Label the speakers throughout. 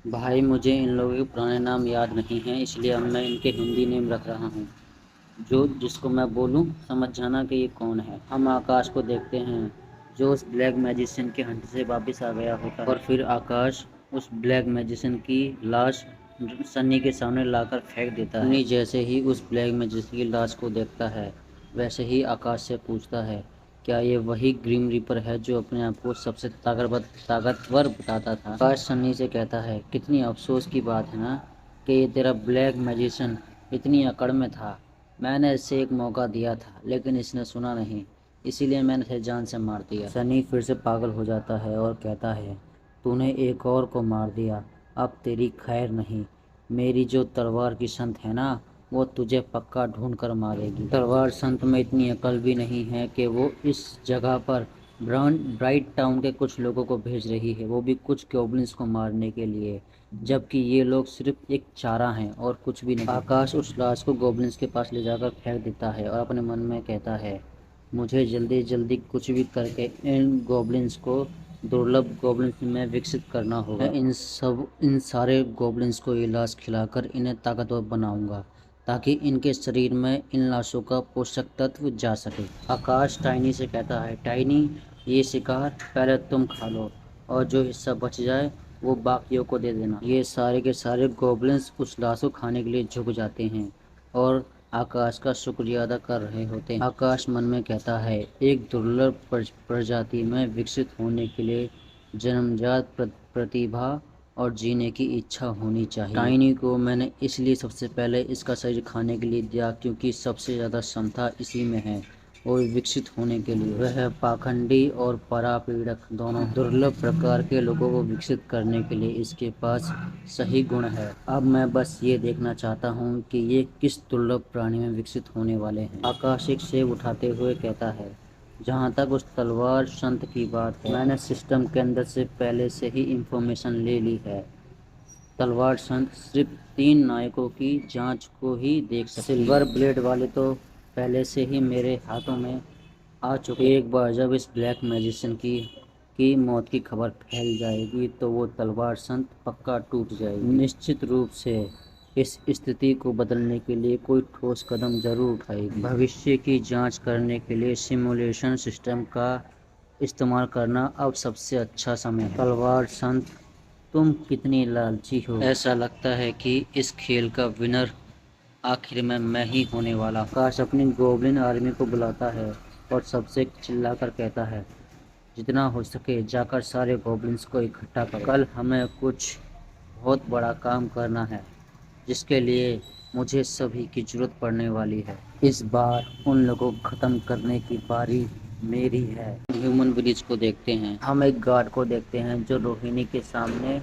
Speaker 1: भाई मुझे इन लोगों के पुराने नाम याद नहीं हैं, इसलिए अब मैं इनके हिंदी नेम रख रहा हूँ। जो जिसको मैं बोलूँ समझ जाना कि ये कौन है। हम आकाश को देखते हैं जो उस ब्लैक मैजिशियन के हंट से वापस आ गया होता है, और फिर आकाश उस ब्लैक मैजिशियन की लाश सन्नी के सामने लाकर फेंक देता है। सन्नी जैसे ही उस ब्लैक मैजिशियन की लाश को देखता है वैसे ही आकाश से पूछता है, क्या ये वही ग्रीम रीपर है जो अपने आप को सबसे ताकतवर बताता था। आकाश सन्नी से कहता है, कितनी अफसोस की बात है ना कि ये तेरा ब्लैक मैजिशियन इतनी अकड़ में था। मैंने इसे एक मौका दिया था लेकिन इसने सुना नहीं, इसीलिए मैंने इसे जान से मार दिया। सनी फिर से पागल हो जाता है और कहता है, तूने एक और को मार दिया, अब तेरी खैर नहीं। मेरी जो तलवार की संत है ना, वो तुझे पक्का ढूंढ कर मारेगी। तलवार संत में इतनी अकल भी नहीं है कि वो इस जगह पर ब्राइट टाउन के कुछ लोगों को भेज रही है, वो भी कुछ गॉब्लिन्स को मारने के लिए, जबकि ये लोग सिर्फ एक चारा हैं और कुछ भी नहीं। आकाश उस लाश को गॉब्लिन्स के पास ले जाकर फेंक देता है और अपने मन में कहता है, मुझे जल्दी जल्दी कुछ भी करके इन गॉब्लिन्स को दुर्लभ गॉब्लिन्स में विकसित करना होगा। मैं इन सारे गॉब्लिन्स को इलाज खिलाकर इन्हें ताकतवर बनाऊंगा ताकि इनके शरीर में इन लाशों का पोषक तत्व जा सके। आकाश टाइनी से कहता है, टाइनी ये शिकार पहले तुम खा लो और जो हिस्सा बच जाए वो बाकियों को दे देना। ये सारे के सारे गॉब्लिन्स उस लाश को खाने के लिए झुक जाते हैं और आकाश का शुक्रिया अदा कर रहे होते हैं। आकाश मन में कहता है, एक दुर्लभ प्रजाति में विकसित होने के लिए जन्मजात प्रतिभा और जीने की इच्छा होनी चाहिए। टाइनी को मैंने इसलिए सबसे पहले इसका शरीर खाने के लिए दिया क्योंकि सबसे ज़्यादा क्षमता इसी में है और विकसित होने के लिए वह पाखंडी और परापीड़क दोनों दुर्लभ प्रकार के लोगों को विकसित करने के लिए इसके पास सही गुण है। अब मैं बस ये देखना चाहता हूँ कि ये किस दुर्लभ प्राणी में विकसित होने वाले हैं। आकाश एक सेब उठाते हुए कहता है, जहाँ तक उस तलवार संत की बात है, मैंने सिस्टम के अंदर से पहले से ही इंफॉर्मेशन ले ली है। तलवार संत सिर्फ 3 नायकों की जांच को ही देख सकते हैं। सिल्वर ब्लेड वाले तो पहले से ही मेरे हाथों में आ चुके। एक बार जब इस ब्लैक मैजिशियन की मौत की खबर फैल जाएगी तो वो तलवार संत पक्का टूट जाएगी। निश्चित रूप से इस स्थिति को बदलने के लिए कोई ठोस कदम जरूर उठाएगी। भविष्य की जांच करने के लिए सिमुलेशन सिस्टम का इस्तेमाल करना अब सबसे अच्छा समय है। तलवार संत, तुम कितनी लालची हो। ऐसा लगता है कि इस खेल का विनर आखिर में मैं ही होने वाला। आकाश अपनी गोब्लिन आर्मी को बुलाता है और सबसे चिल्लाकर कहता है, जितना हो सके जाकर सारे गोब्लिन्स को इकट्ठा करो। कल हमें कुछ बहुत बड़ा काम करना है जिसके लिए मुझे सभी की जरूरत पड़ने वाली है। इस बार उन लोगों को खत्म करने की बारी मेरी है। ह्यूमन विलेज को देखते हैं। हम एक गार्ड को देखते हैं जो रोहिणी के सामने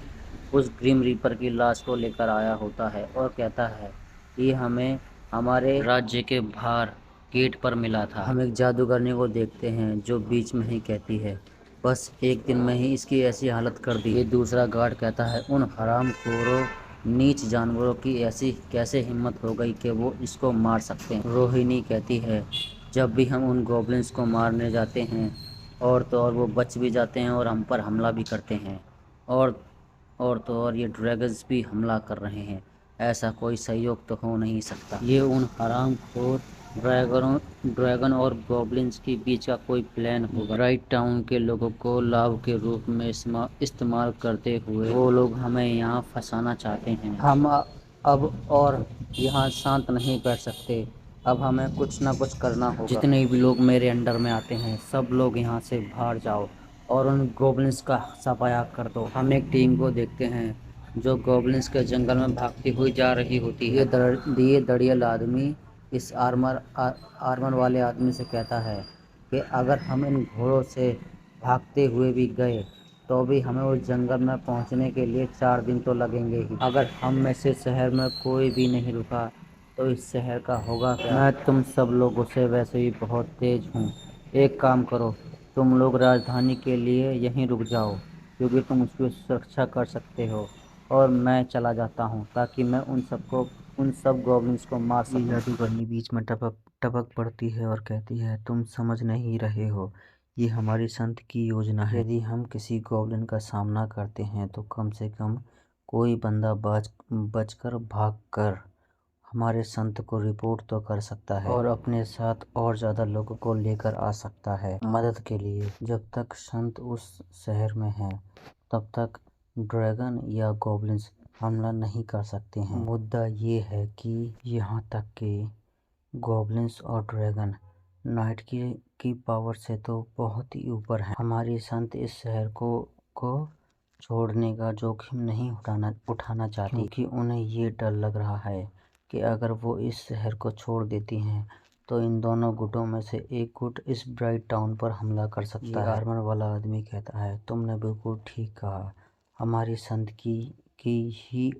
Speaker 1: उस ग्रीम रीपर की लाश को लेकर आया होता है और कहता है कि हमें हमारे राज्य के बाहर गेट पर मिला था। हम एक जादूगरनी को देखते हैं जो बीच में ही कहती है, बस एक दिन में ही इसकी ऐसी हालत कर दी। ये दूसरा गार्ड कहता है, उन हरामखोरों नीच जानवरों की ऐसी कैसे हिम्मत हो गई कि वो इसको मार सकते हैं। रोहिणी कहती है, जब भी हम उन गॉब्लिन्स को मारने जाते हैं और तो और वो बच भी जाते हैं और हम पर हमला भी करते हैं, और तो और ये ड्रैगन्स भी हमला कर रहे हैं। ऐसा कोई सहयोग तो हो नहीं सकता। ये उन हरामखोर ड्रैगन और गॉब्लिन्स के बीच का कोई प्लान होगा। ब्राइट टाउन के लोगों को लाभ के रूप में इस्तेमाल करते हुए वो लोग हमें यहाँ फंसाना चाहते हैं। हम अब और यहाँ शांत नहीं बैठ सकते। अब हमें कुछ ना कुछ करना होगा। जितने भी लोग मेरे अंडर में आते हैं सब लोग यहाँ से बाहर जाओ और उन गोब्लिन्स का सफाया कर दो। हम एक टीम को देखते हैं जो गोब्लिन्स के जंगल में भागती हुई जा रही होती है। ये दड़ियल आदमी इस आर्मर वाले आदमी से कहता है कि अगर हम इन घोड़ों से भागते हुए भी गए तो भी हमें उस जंगल में पहुंचने के लिए 4 दिन तो लगेंगे ही। अगर हम में से शहर में कोई भी नहीं रुका तो इस शहर का होगा क्या। मैं तुम सब लोगों से वैसे ही बहुत तेज हूँ। एक काम करो, तुम लोग राजधानी के लिए यहीं रुक जाओ क्योंकि तुम उसकी सुरक्षा कर सकते हो और मैं चला जाता हूँ ताकि मैं उन सब गॉब्लिन्स को मार सकूं। जादूगरनी बीच में टपक टपक पड़ती है और कहती है, तुम समझ नहीं रहे हो, ये हमारी संत की योजना है। यदि हम किसी गॉब्लिन का सामना करते हैं तो कम से कम कोई बंदा बचकर भाग कर हमारे संत को रिपोर्ट तो कर सकता है और अपने साथ और ज़्यादा लोगों को लेकर आ सकता है मदद के लिए। जब तक संत उस शहर में हैं तब तक ड्रैगन या गॉब्लिन्स हमला नहीं कर सकते हैं। मुद्दा ये है कि यहाँ तक कि गॉब्लिन्स और ड्रैगन नाइट की पावर से तो बहुत ही ऊपर हैं। हमारे संत इस शहर को छोड़ने का जोखिम नहीं उठाना चाहती, क्योंकि उन्हें ये डर लग रहा है कि अगर वो इस शहर को छोड़ देती हैं तो इन दोनों गुटों में से एक गुट इस ब्राइट टाउन पर हमला कर सकता है। आर्मर वाला आदमी कहता है, तुमने बिल्कुल ठीक कहा। हमारी संत की ही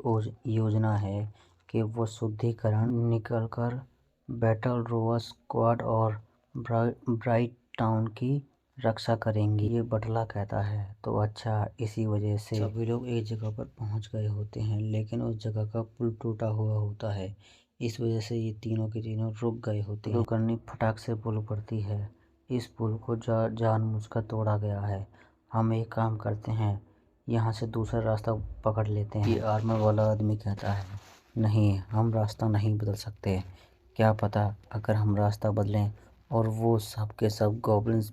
Speaker 1: योजना है कि वो शुद्धिकरण निकलकर बैटल रोवर स्क्वाड और ब्राइट टाउन की रक्षा करेंगी। ये बटला कहता है, तो अच्छा, इसी वजह से सभी लोग एक जगह पर पहुंच गए होते हैं, लेकिन उस जगह का पुल टूटा हुआ होता है। इस वजह से ये तीनों के तीनों रुक गए होते हैं। करनी फटाक से पुल पड़ती है। इस पुल को जानबूझकर तोड़ा गया है। हम एक काम करते हैं, यहाँ से दूसरा रास्ता पकड़ लेते हैं। ये आर्मर वाला आदमी कहता है, नहीं, हम रास्ता नहीं बदल सकते। क्या पता अगर हम रास्ता बदलें और वो सब के सब गॉब्लिन्स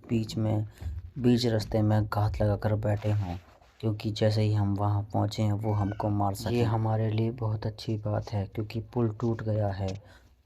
Speaker 1: बीच रास्ते में घात लगाकर बैठे हों, क्योंकि जैसे ही हम वहाँ पहुँचे हैं वो हमको मार सकें। ये हमारे लिए बहुत अच्छी बात है, क्योंकि पुल टूट गया है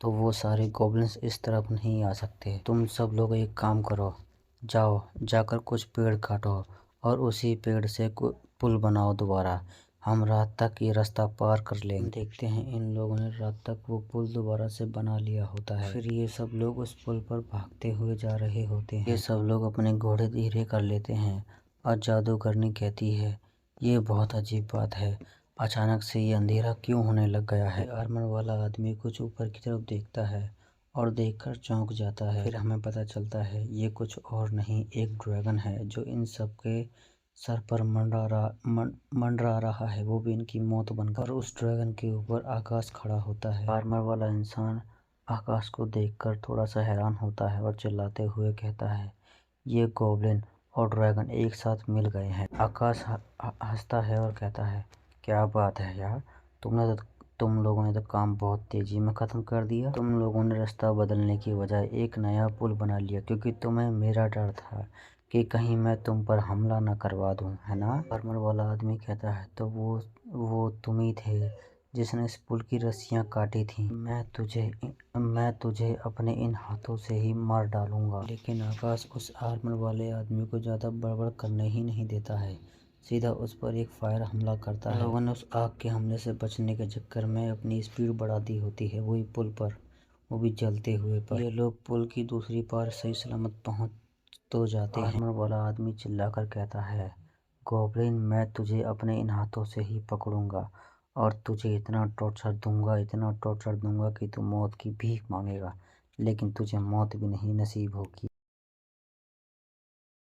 Speaker 1: तो वो सारे गॉब्लिन्स इस तरफ नहीं आ सकते। तुम सब लोग एक काम करो, जाकर कुछ पेड़ काटो और उसी पेड़ से पुल बनाओ दोबारा। हम रात तक ये रास्ता पार कर लेंगे। देखते हैं इन लोगों ने रात तक वो पुल दोबारा से बना लिया होता है। फिर ये सब लोग उस पुल पर भागते हुए जा रहे होते हैं। ये सब लोग अपने घोड़े धीरे कर लेते हैं और जादूगरनी कहती है, ये बहुत अजीब बात है, अचानक से ये अंधेरा क्यों होने लग गया है। आर्मर वाला आदमी कुछ ऊपर की तरफ देखता है और देखकर चौंक जाता है। फिर हमें पता चलता है ये कुछ और नहीं, एक ड्रैगन है जो इन सब के सर पर मंडरा रहा है, वो भी इनकी मौत बनकर। और उस ड्रैगन के ऊपर आकाश खड़ा होता है। आर्मर वाला इंसान आकाश को देखकर थोड़ा सा हैरान होता है और चिल्लाते हुए कहता है, ये गॉब्लिन और ड्रैगन एक साथ मिल गए हैं। आकाश हंसता है और कहता है, क्या बात है यार, तुम लोगों ने तो काम बहुत तेजी में ख़त्म कर दिया। तुम लोगों ने रास्ता बदलने की बजाय एक नया पुल बना लिया, क्योंकि तुम्हें मेरा डर था कि कहीं मैं तुम पर हमला न करवा दूं, है ना। आर्मर वाला आदमी कहता है, तो वो तुम ही थे जिसने इस पुल की रस्सियाँ काटी थी। मैं तुझे अपने इन हाथों से ही मार डालूंगा। लेकिन आकाश उस आर्मर वाले आदमी को ज़्यादा बड़बड़ करने ही नहीं देता है, सीधा उस पर एक फायर हमला करता है। लोगों ने उस आग के हमले से बचने के चक्कर में अपनी स्पीड बढ़ा दी होती है, वही पुल पर, वो भी जलते हुए पर। ये लोग पुल की दूसरी पार सही सलामत पहुंच तो जाते हैं। आर्मर वाला आदमी चिल्लाकर कहता है, गॉब्लिन, मैं तुझे अपने इन हाथों से ही पकड़ूंगा और तुझे इतना टॉर्चर दूंगा कि तू मौत की भीख मांगेगा, लेकिन तुझे मौत भी नहीं नसीब होगी।